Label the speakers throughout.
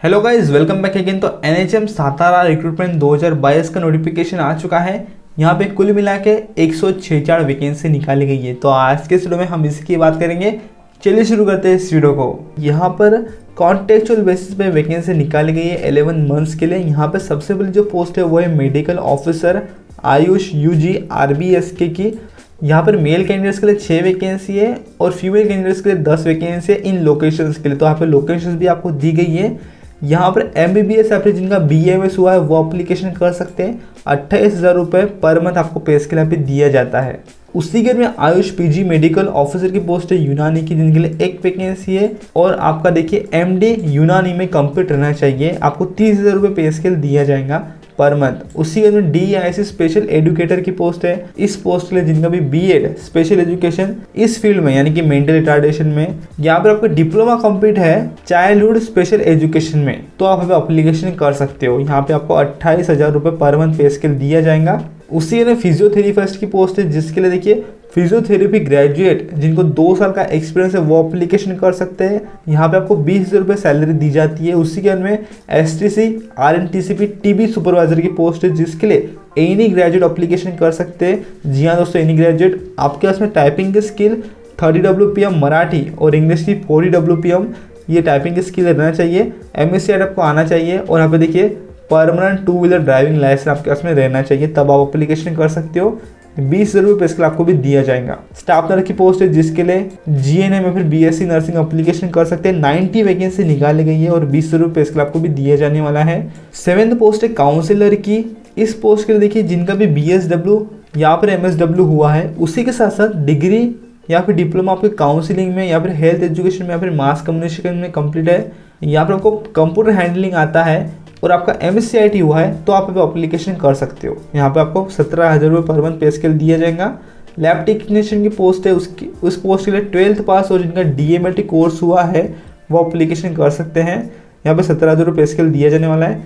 Speaker 1: Hello guys, welcome back again. तो NHM Satara recruitment 2022 का notification आ चुका है। यहाँ पे कुल मिला के 146 वैकेंसी निकाली गई है। तो आज के वीडियो में हम इसकी बात करेंगे। चलिए शुरू करते हैं इस वीडियो को। यहाँ पर कॉन्टेक्चुअल बेसिस पे वैकेंसी निकाली गई है 11 मंथ्स के लिए। यहाँ पे सबसे पहले जो पोस्ट है वो है medical officer AYUSH UG RBSK की। यहाँ पर मेल कैंडिडेट्स के लिए 6 वैकेंसी है और फीमेल कैंडिडेट्स के लिए 10 वैकेंसी है इन लोकेशंस के लिए। तो यहाँ पे लोकेशंस भी आपको दी गई है। यहाँ पर MBBS या फिर जिनका BAMS हुआ है वो एप्लीकेशन कर सकते हैं। 28,000 रुपये पर मंथ आपको पे स्केल पे दिया जाता है। उसी के में आयुष PG मेडिकल ऑफिसर की पोस्ट है यूनानी की, जिनके लिए 1 वैकेंसी है। और आपका देखिए MD यूनानी में कंप्लीट रहना चाहिए। आपको 30,000 रुपये पे स्केल दिया जाएगा पर मंथ। उसी के में DIC स्पेशल एजुकेटर की पोस्ट है। इस पोस्ट के लिए जिनका भी BEd स्पेशल एजुकेशन इस फील्ड में यानी कि मेंटल रिटार्डेशन में, यहाँ पर आपका डिप्लोमा कंप्लीट है चाइल्डहुड स्पेशल एजुकेशन में, तो आप अभी एप्लीकेशन कर सकते हो। यहाँ पे आपको 28,000 रुपये पर मंथ पे स्केल दिया जाएगा। उसी में फिजियोथेरेपिस्ट की पोस्ट है, जिसके लिए देखिए फिजियोथेरेपी ग्रेजुएट जिनको 2 साल का एक्सपीरियंस है वो एप्लीकेशन कर सकते हैं। यहाँ पे आपको 20,000 रुपये सैलरी दी जाती है। उसी के में STC RNTCP TB सुपरवाइजर की पोस्ट है, जिसके लिए एनी ग्रेजुएट एप्लीकेशन कर सकते हैं। जी हाँ दोस्तों, एनी ग्रेजुएट। आपके पास में टाइपिंग की स्किल 30 WPM मराठी और इंग्लिश की 40 WPM ये टाइपिंग की स्किल रहना चाहिए। MSc आपको आना चाहिए। और यहाँ पे देखिए परमानेंट 2 व्हीलर ड्राइविंग लाइसेंस आपके पास में रहना चाहिए, तब आप एप्लीकेशन कर सकते हो। 20,000 रुपये पे स्केल आपको भी दिया जाएगा। स्टाफ नर्स की पोस्ट है, जिसके लिए GNM या फिर BSc नर्सिंग एप्लीकेशन कर सकते हैं। 90 वैकेंसी निकाली गई है और 20,000 रुपये पे स्केल आपको भी दिया जाने वाला है। 7th पोस्ट है काउंसिलर की। इस पोस्ट के लिए देखिए जिनका भी BSW या फिर MSW हुआ है, उसी के साथ साथ डिग्री या फिर डिप्लोमा आपके काउंसिलिंग में या फिर हेल्थ एजुकेशन में या फिर मास कम्युनिकेशन में कंप्लीट है। यहाँ पर आपको कंप्यूटर हैंडलिंग आता है और आपका MSc हुआ है तो आप अभी एप्लीकेशन कर सकते हो। यहाँ पे आपको 17,000 रुपये पर मंथ पे स्केल दिया जाएगा। लैब टेक्नीशियन की पोस्ट है, उस पोस्ट के लिए 12th पास और जिनका DMLT कोर्स हुआ है वो एप्लीकेशन कर सकते हैं। यहाँ पे 17,000 रुपये पे स्केल दिया जाने वाला है।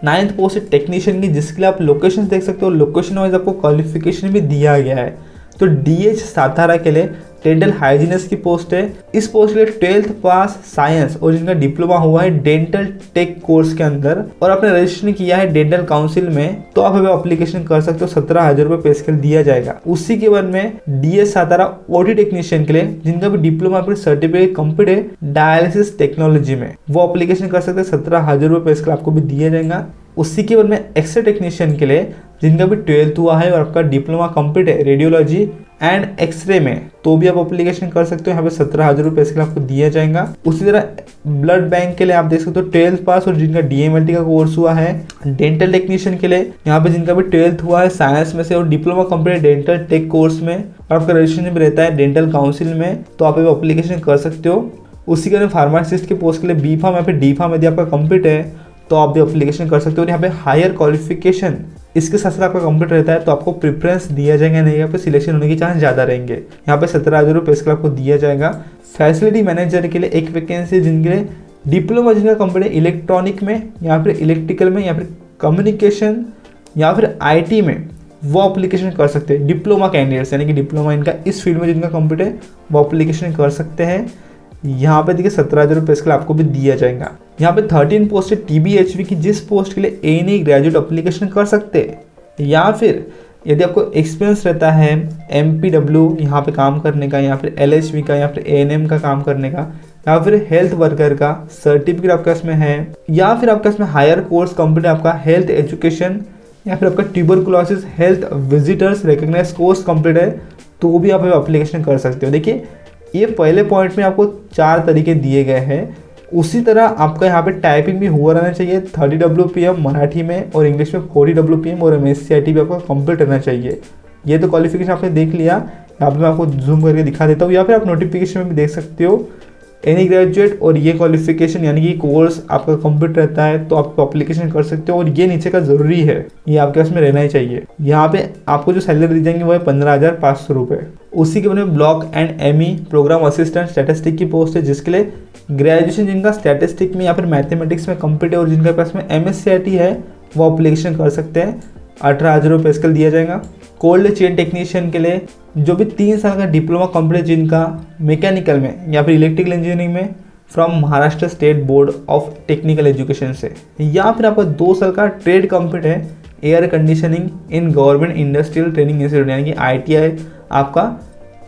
Speaker 1: 9th पोस्ट है टेक्नीशियन की, जिसके लिए आप लोकेशन देख सकते हो। लोकेशन वाइज आपको क्वालिफिकेशन भी दिया गया है। तो DH सातारा के लिए डेंटल हाइजीनिस्ट की पोस्ट है। इस पोस्ट के लिए 12th पास साइंस और जिनका डिप्लोमा हुआ है डेंटल टेक कोर्स के अंदर और आपने रजिस्ट्रेशन किया है डेंटल काउंसिल में, तो आप अभी एप्लीकेशन कर सकते हो। 17,000 रुपये पे स्केल दिया जाएगा। उसी के बाद में DH सातारा OT टेक्नीशियन के लिए जिनका भी डिप्लोमा फिर सर्टिफिकेट कंप्लीट है डायलिसिस टेक्नोलॉजी में, वो एप्लीकेशन कर सकते हैं। 17,000 रुपये पे स्केल आपको भी दिया जाएगा। उसी के बाद में एक्सरे टेक्नीशियन के लिए जिनका भी 12th हुआ है और आपका डिप्लोमा कंप्लीट है रेडियोलॉजी एंड एक्सरे में, तो भी आप एप्लीकेशन कर सकते हो। यहाँ पे 17,000 रुपये इसके लिए आपको दिया जाएगा। उसी तरह ब्लड बैंक के लिए आप देख सकते हो 12th पास और जिनका DMLT का कोर्स हुआ है। डेंटल टेक्नीशियन के लिए यहाँ पे जिनका भी 12th हुआ है साइंस में से और diploma complete dental tech course में और आपका रजिस्ट्रेशन भी रहता है डेंटल काउंसिल में, तो आप एप्लीकेशन कर सकते हो। उसी के फार्मासिस्ट के पोस्ट के लिए B फार्म या फिर D फार्म यदि आपका कंप्लीट है तो आप भी एप्लीकेशन कर सकते हो। और यहाँ पे हायर क्वालिफिकेशन इसके साथ साथ आपका कंप्लीट रहता है तो आपको प्रेफरेंस दिया जाएगा, नहीं यहाँ पे सिलेक्शन होने के चांस ज़्यादा रहेंगे। यहाँ पे 17,000 रुपये इसके आपको दिया जाएगा। फैसिलिटी मैनेजर के लिए 1 वैकेंसी, जिनके लिए डिप्लोमा जिनका कंप्लीट है इलेक्ट्रॉनिक में या फिर इलेक्ट्रिकल में या फिर कम्युनिकेशन या फिर IT में, वो एप्लीकेशन कर सकते हैं। डिप्लोमा कैंडिडेट्स यानी कि डिप्लोमा इनका इस फील्ड में जिनका कंप्लीट है वो एप्लीकेशन कर सकते हैं। यहाँ पे देखिए 17,000 रुपये इसके आपको भी दिया जाएगा। यहाँ पे 13 पोस्ट है TBHV की, जिस पोस्ट के लिए एनी ग्रेजुएट एप्लीकेशन कर सकते हैं। या फिर यदि आपको एक्सपीरियंस रहता है MPW यहाँ पे काम करने का या फिर LHV का या फिर ANM का काम करने का या फिर हेल्थ वर्कर का सर्टिफिकेट आपके पास में है या फिर आपके पास में हायर कोर्स कंप्लीट आपका हेल्थ एजुकेशन या फिर आपका tuberculosis health visitors recognise course complete है, तो भी आप एप्लीकेशन कर सकते हो। देखिए ये पहले पॉइंट में आपको 4 तरीके दिए गए हैं। उसी तरह आपका यहाँ पे टाइपिंग भी हुआ रहना चाहिए 30 WPM मराठी में और इंग्लिश में 40 WPM और MSc भी आपका कंप्लीट रहना चाहिए। ये तो क्वालिफिकेशन आपने देख लिया। यहाँ पे मैं आपको जूम करके दिखा देता हूँ या फिर आप नोटिफिकेशन में भी देख सकते हो। एनी ग्रेजुएट और ये क्वालिफिकेशन यानी कि कोर्स आपका कंप्लीट रहता है तो आप एप्लीकेशन कर सकते हो। और ये नीचे का ज़रूरी है, ये आपके पास में रहना ही चाहिए। यहाँ पे आपको जो सैलरी दी जाएंगी वो है 15,500 रुपये। उसी के बाद में block and ME program assistant statistic की पोस्ट है, जिसके लिए ग्रेजुएशन जिनका स्टैटिस्टिक में या फिर मैथमेटिक्स में कंप्लीट है और जिनके पास में MSc है वो एप्लीकेशन कर सकते हैं। 18,000 रुपये स्केल दिया जाएगा। कोल्ड चेन टेक्नीशियन के लिए जो भी 3 साल का डिप्लोमा कंप्लीट जिनका मैकेनिकल में या फिर इलेक्ट्रिकल इंजीनियरिंग में from Maharashtra state board of technical education से, या फिर आपका 2 साल का ट्रेड कंप्लीट है air conditioning in government industrial training institute, यानी कि ITI आपका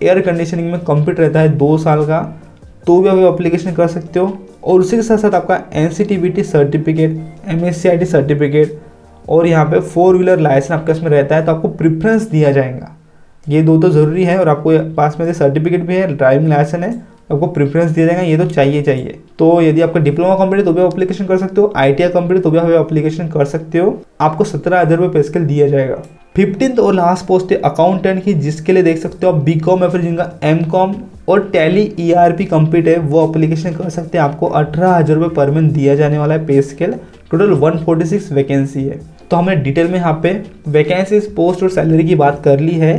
Speaker 1: एयर कंडीशनिंग में कंप्लीट रहता है 2 साल का, तो भी आप एप्लीकेशन कर सकते हो। और उसी के साथ साथ आपका NCTBT सर्टिफिकेट, MSCIT सर्टिफिकेट और यहाँ पे 4 व्हीलर लाइसेंस आपके इसमें रहता है, तो आपको प्रेफरेंस दिया जाएगा। ये 2 तो ज़रूरी है, और आपको पास में सर्टिफिकेट भी है, ड्राइविंग लाइसेंस है, आपको प्रेफरेंस दिया जाएगा, ये तो चाहिए। तो यदि आपका डिप्लोमा कंप्लीट तो भी एप्लीकेशन कर सकते हो, ITI कंप्लीट तो भी आप एप्लीकेशन कर सकते हो। आपको 17,000 रुपये पे स्केल दिया जाएगा। 15th और लास्ट पोस्ट है अकाउंटेंट की, जिसके लिए देख सकते हो आप BCom या फिर जिनका MCom और टैली ERP कंप्लीट है वो एप्लीकेशन कर सकते हैं। आपको 18,000 रुपये पर मंथ दिया जाने वाला है पे स्केल। टोटल 146 वैकेंसी है। तो हमने डिटेल में यहाँ पे वैकेंसीज, पोस्ट और सैलरी की बात कर ली है।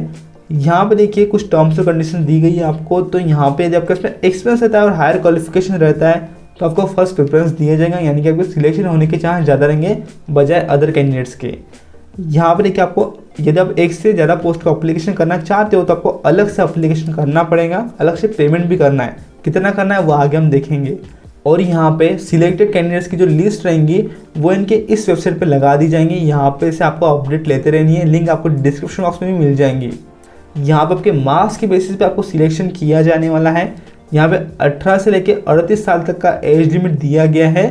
Speaker 1: यहाँ पे देखिए कुछ टर्म्स और कंडीशन दी गई है आपको। तो यहाँ पे यदि आपका इसमें एक्सपीरियंस रहता है और हायर क्वालिफिकेशन रहता है तो आपको फर्स्ट प्रेफरेंस दिया जाएगा, यानी कि आपको सिलेक्शन होने के चांस ज़्यादा रहेंगे बजाय अदर कैंडिडेट्स के। यहाँ पे देखिए आपको यदि आप एक से ज़्यादा पोस्ट का एप्लीकेशन करना चाहते हो तो आपको अलग से एप्लीकेशन करना पड़ेगा, अलग से पेमेंट भी करना है। कितना करना है वो आगे हम देखेंगे। और यहाँ पे सिलेक्टेड कैंडिडेट्स की जो लिस्ट रहेंगी वो इनके इस वेबसाइट पे लगा दी जाएंगी। यहाँ पे से आपको अपडेट लेते रहनी है, लिंक आपको डिस्क्रिप्शन बॉक्स में भी मिल जाएंगी। यहाँ पे आपके मार्क्स के बेसिस पे आपको सिलेक्शन किया जाने वाला है। यहाँ पे 18 से लेकर 38 साल तक का एज लिमिट दिया गया है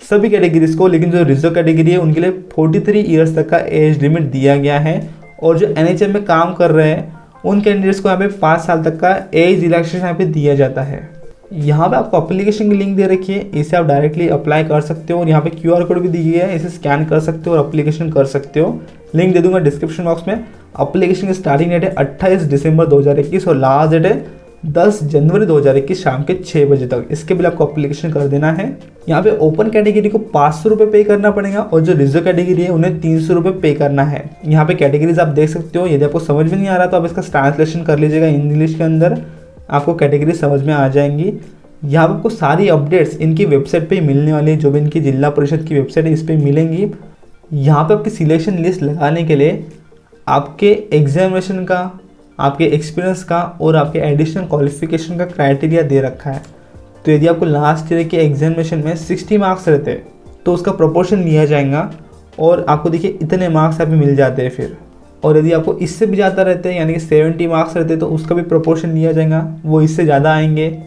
Speaker 1: सभी कैटेगरीज को, लेकिन जो रिजर्व कैटेगरी है उनके लिए 43 ईयर्स तक का एज लिमिट दिया गया है। और जो NHM में काम कर रहे हैं उन कैंडिडेट्स को यहाँ पे 5 साल तक का एज रिलैक्सेशन यहाँ पे दिया जाता है। यहाँ पे आपको एप्लीकेशन की लिंक दे रखी है, इसे आप डायरेक्टली अप्लाई कर सकते हो। और यहाँ पे QR कोड भी दी गई है, इसे स्कैन कर सकते हो और एप्लीकेशन कर सकते हो। लिंक दे दूंगा डिस्क्रिप्शन बॉक्स में। एप्लीकेशन की स्टार्टिंग डेट है 28 दिसंबर 2021 और लास्ट डेट है 10 जनवरी 2021 शाम के 6 बजे तक। इसके लिए आपको एप्लीकेशन कर देना है। यहाँ पे ओपन कैटेगरी को 500 रुपये पे करना पड़ेगा और जो रिजर्व कैटेगरी है उन्हें 300 रुपये पे करना है। यहाँ पे कैटेगरीज आप देख सकते हो। यदि आपको समझ में नहीं आ रहा तो आप इसका ट्रांसलेशन कर लीजिएगा इंग्लिश के अंदर, आपको कैटेगरी समझ में आ जाएंगी। यहाँ पे आपको सारी अपडेट्स इनकी वेबसाइट पे ही मिलने वाली है, जो भी इनकी जिला परिषद की वेबसाइट है इस पर मिलेंगी। यहाँ पे आपकी सिलेक्शन लिस्ट लगाने के लिए आपके एग्जामिनेशन का, आपके एक्सपीरियंस का और आपके एडिशनल क्वालिफिकेशन का क्राइटेरिया दे रखा है। तो यदि आपको लास्ट ईयर के एग्जामिनेशन में 60 मार्क्स रहते हैं तो उसका प्रोपोर्शन लिया जाएगा और आपको देखिए इतने मार्क्स यहाँ पे मिल जाते हैं फिर। और यदि आपको इससे भी ज़्यादा रहते हैं यानी कि 70 मार्क्स रहते हैं तो उसका भी प्रोपोर्शन लिया जाएगा, वो इससे ज़्यादा आएंगे।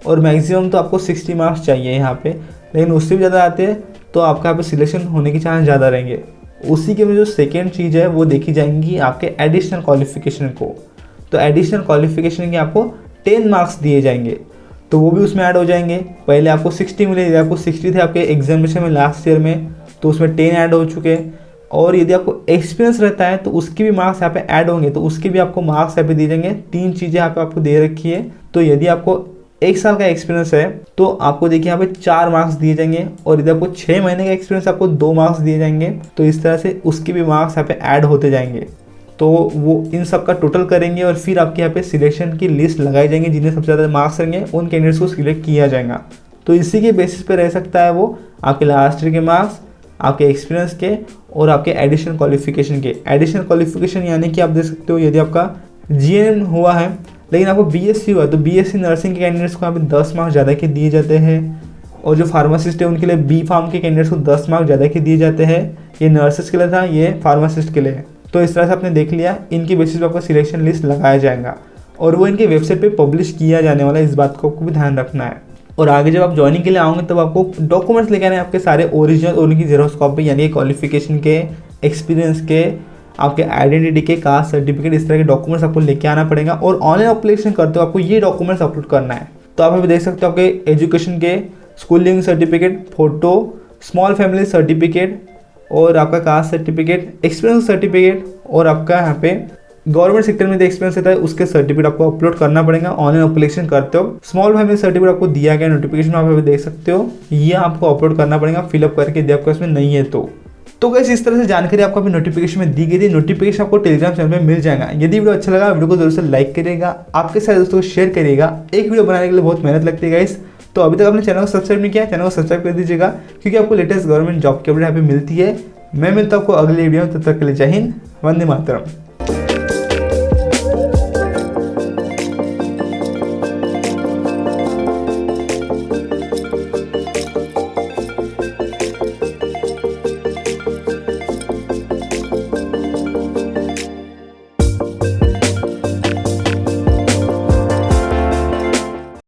Speaker 1: और मैक्सिमम तो आपको 60 मार्क्स चाहिए यहाँ पे, लेकिन उससे भी ज़्यादा आते हैं तो आपका यहाँ पे सिलेक्शन होने के चांस ज़्यादा रहेंगे। उसी के में जो सेकेंड चीज़ है वो देखी जाएंगी आपके एडिशनल क्वालिफिकेशन को। तो एडिशनल क्वालिफिकेशन के आपको 10 मार्क्स दिए जाएंगे, तो वो भी उसमें ऐड हो जाएंगे। पहले आपको 60 मिले, आपको 60 थे आपके एग्जामिनेशन में लास्ट ईयर में, तो उसमें 10 ऐड हो चुके। और यदि आपको एक्सपीरियंस रहता है तो उसके भी मार्क्स यहाँ पे ऐड होंगे, तो उसके भी आपको मार्क्स यहाँ पे दिए जाएंगे। 3 चीज़ें यहाँ पे आपको दे रखी है। तो यदि आपको 1 साल का एक्सपीरियंस है तो आपको देखिए यहाँ पे 4 मार्क्स दिए जाएंगे, और यदि आपको 6 महीने का एक्सपीरियंस आपको 2 मार्क्स दिए जाएंगे। तो इस तरह से उसके भी मार्क्स यहाँ पे ऐड होते जाएंगे। तो वो इन सब का टोटल करेंगे और फिर आपके यहाँ पे सिलेक्शन की लिस्ट लगाई जाएंगी। जिन्हें सबसे ज़्यादा मार्क्स रहेंगे उन कैंडिडेट्स को सिलेक्ट किया जाएगा। तो इसी के बेसिस पे रह सकता है वो आपके लास्ट ईयर के मार्क्स, आपके एक्सपीरियंस के और आपके एडिशनल क्वालिफिकेशन के। एडिशनल क्वालिफिकेशन यानी कि आप देख सकते हो यदि आपका GNM हुआ है लेकिन आपको BSc हुआ है तो BSc नर्सिंग के कैंडिडेट्स को यहाँ पे 10 मार्क्स ज़्यादा के दिए जाते हैं। और जो फार्मासिस्ट है उनके लिए B.Pharm के कैंडिडेट्स को 10 मार्क्स ज़्यादा के दिए जाते हैं। ये नर्सेस के लिए था, ये फार्मासिस्ट के लिए है। तो इस तरह से आपने देख लिया, इनकी बेसिस पे आपका सिलेक्शन लिस्ट लगाया जाएगा और वो इनके वेबसाइट पे पब्लिश किया जाने वाला है। इस बात को आपको भी ध्यान रखना है। और आगे जब आप ज्वाइनिंग के लिए आओगे तब आपको डॉक्यूमेंट्स लेके आने हैं आपके सारे ओरिजिनल और उनकी जेरोक्स कॉपी, यानी क्वालिफिकेशन के, एक्सपीरियंस के, आपके आइडेंटिटी के, कास्ट सर्टिफिकेट, इस तरह के डॉक्यूमेंट्स आपको लेके आना पड़ेगा। और ऑनलाइन एप्लीकेशन करते हो आपको ये डॉक्यूमेंट्स अपलोड करना है। तो आप अभी देख सकते हो आपके एजुकेशन के schooling certificate, photo, small family certificate और आपका कास्ट सर्टिफिकेट, एक्सपीरियंस सर्टिफिकेट और आपका यहाँ पे गवर्नमेंट सेक्टर में जो एक्सपीरियंस रहता है उसके सर्टिफिकेट आपको अपलोड करना पड़ेगा ऑनलाइन एप्लीकेशन करते हो। स्मॉल फैमिली सर्टिफिकेट आपको दिया गया नोटिफिकेशन आप अभी देख सकते हो, ये आपको अपलोड करना पड़ेगा फिलअप करके, यदि आपको इसमें नहीं है तो गाइस इस तरह से जानकारी आपको अभी नोटिफिकेशन में दी गई थी। नोटिफिकेशन आपको टेलीग्राम चैनल पे मिल जाएगा। यदि वीडियो अच्छा लगा वीडियो को जरूर से लाइक करिएगा, आपके सारे दोस्तों को शेयर करिएगा। एक वीडियो बनाने के लिए बहुत मेहनत लगती है गाइस, तो अभी तक आपने चैनल को सब्सक्राइब नहीं किया, चैनल को सब्सक्राइब कर दीजिएगा क्योंकि आपको लेटेस्ट गवर्नमेंट जॉब की अपडेट यहाँ पे मिलती है। मैं मिलता हूँ आपको अगले वीडियो में, तब तक के लिए जय हिंद, वंदे मातरम।